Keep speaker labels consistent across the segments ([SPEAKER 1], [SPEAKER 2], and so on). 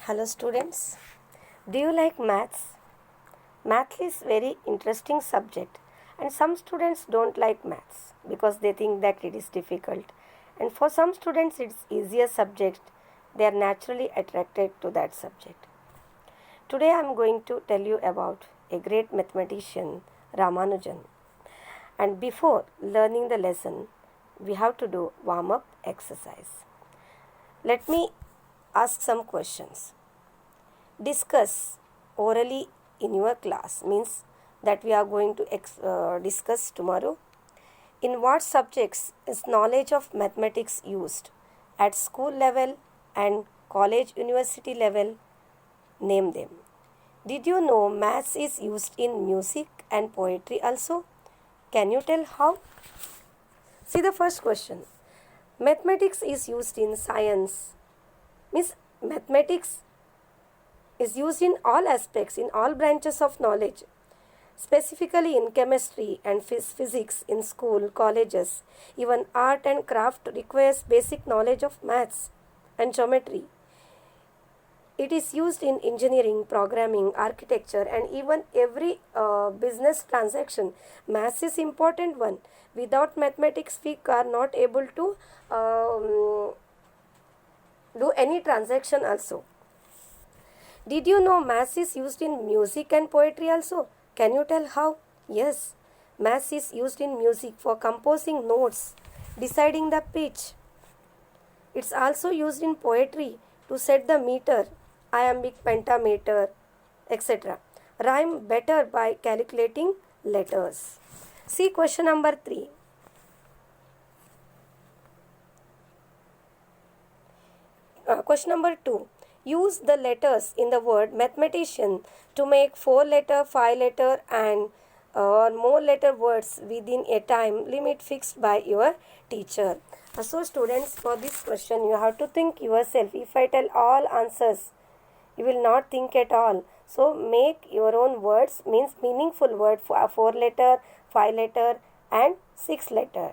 [SPEAKER 1] Hello students. Do you like maths? Math is very interesting subject and some students don't like maths because they think that it is difficult. And for some students it's easier subject. They are naturally attracted to that subject. Today I am going to tell you about a great mathematician Ramanujan. And before learning the lesson, we have to do warm up exercise. Let me ask some questions. Discuss orally in your class means that we are going to discuss tomorrow. In what subjects is knowledge of mathematics used? At school level and college university level? Name them. Did you know maths is used in music and poetry also? Can you tell how? See the first question. Mathematics is used in science. Means mathematics is used in all aspects, in all branches of knowledge, specifically in chemistry and physics in school, colleges. Even art and craft requires basic knowledge of maths and geometry. It is used in engineering, programming, architecture, and even every business transaction. Maths is important one. Without mathematics, we are not able to do any transaction also. Did you know maths is used in music and poetry also? Can you tell how? Yes, maths is used in music for composing notes, deciding the pitch. It's also used in poetry to set the meter, iambic pentameter, etc. Rhyme better by calculating letters. See question number 3. Question number 2. Use the letters in the word mathematician to make 4-letter, 5-letter and or more letter words within a time limit fixed by your teacher. So students, for this question you have to think yourself. If I tell all answers, you will not think at all. So make your own words, means meaningful word for a 4-letter, 5-letter and 6-letter.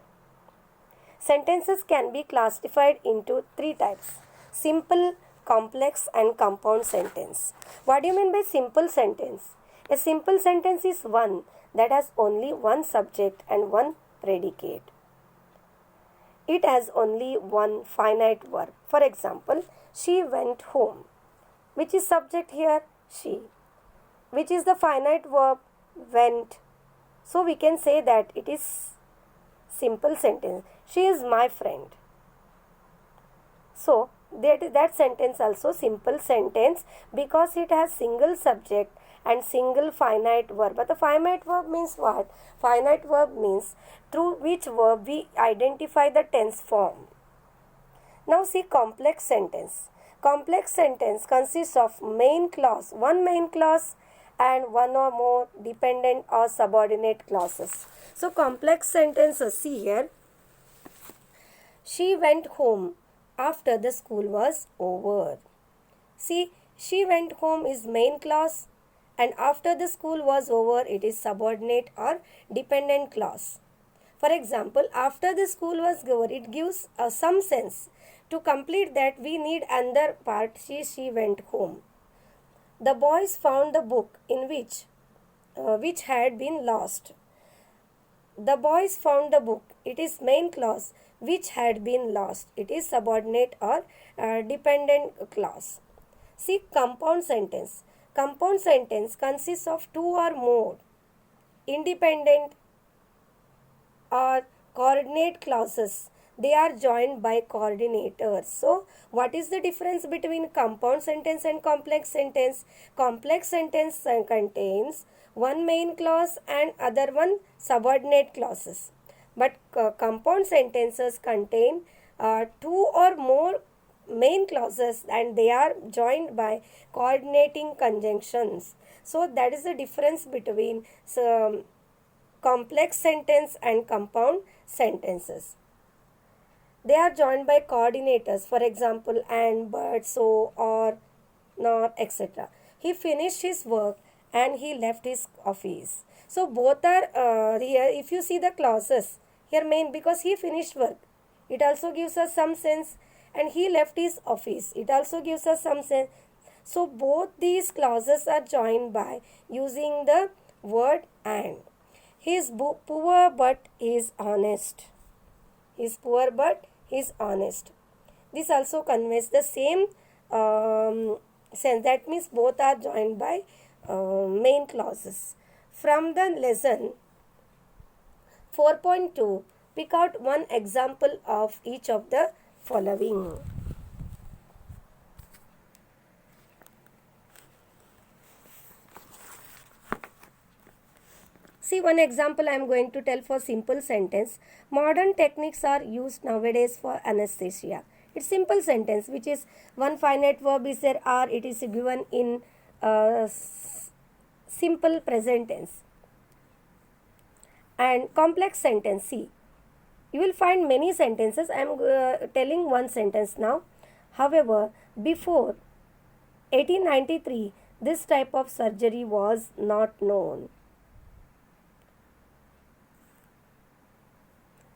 [SPEAKER 1] Sentences can be classified into 3 types. Simple, complex and compound sentence. What do you mean by simple sentence? A simple sentence is one that has only one subject and one predicate. It has only one finite verb. For example, she went home. Which is subject here? She. Which is the finite verb? Went. So we can say that it is simple sentence. She is my friend. So that sentence also simple sentence because it has single subject and single finite verb. But the finite verb means what? Finite verb means through which verb we identify the tense form. Now see complex sentence. Complex sentence consists of main clause, one main clause and one or more dependent or subordinate clauses. So complex sentences, see here. She went home after the school was over. See, she went home is main clause and after the school was over it is subordinate or dependent clause. For example, after the school was over, it gives some sense. To complete that we need another part, she went home. The boys found the book in which had been lost. The boys found the book. It is main clause which had been lost. It is subordinate or dependent clause. See compound sentence. Compound sentence consists of two or more independent or coordinate clauses. They are joined by coordinators. So what is the difference between compound sentence and complex sentence? Complex sentence contains one main clause and other one subordinate clauses. But compound sentences contain two or more main clauses and they are joined by coordinating conjunctions. So that is the difference between complex sentence and compound sentences. They are joined by coordinators, for example, and, but, so, or, nor, etc. He finished his work and he left his office. So both are here. If you see the clauses, here main because he finished work. It also gives us some sense and he left his office. It also gives us some sense. So both these clauses are joined by using the word and. He is poor but he is honest. He is poor but he is honest. This also conveys the same sense. That means both are joined by main clauses. From the lesson 4.2, pick out one example of each of the following. See, one example I am going to tell for simple sentence. Modern techniques are used nowadays for anesthesia. It's simple sentence which is one finite verb is there or it is given in simple present tense. And complex sentence, see, you will find many sentences. I am telling one sentence now. However, before 1893, this type of surgery was not known.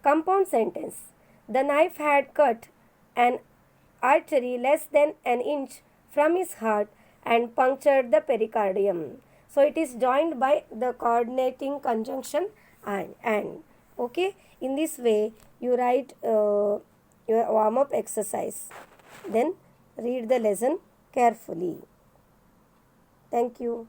[SPEAKER 1] Compound sentence. The knife had cut an artery less than an inch from his heart and punctured the pericardium. So it is joined by the coordinating conjunction and. Okay. In this way, you write your warm-up exercise. Then read the lesson carefully. Thank you.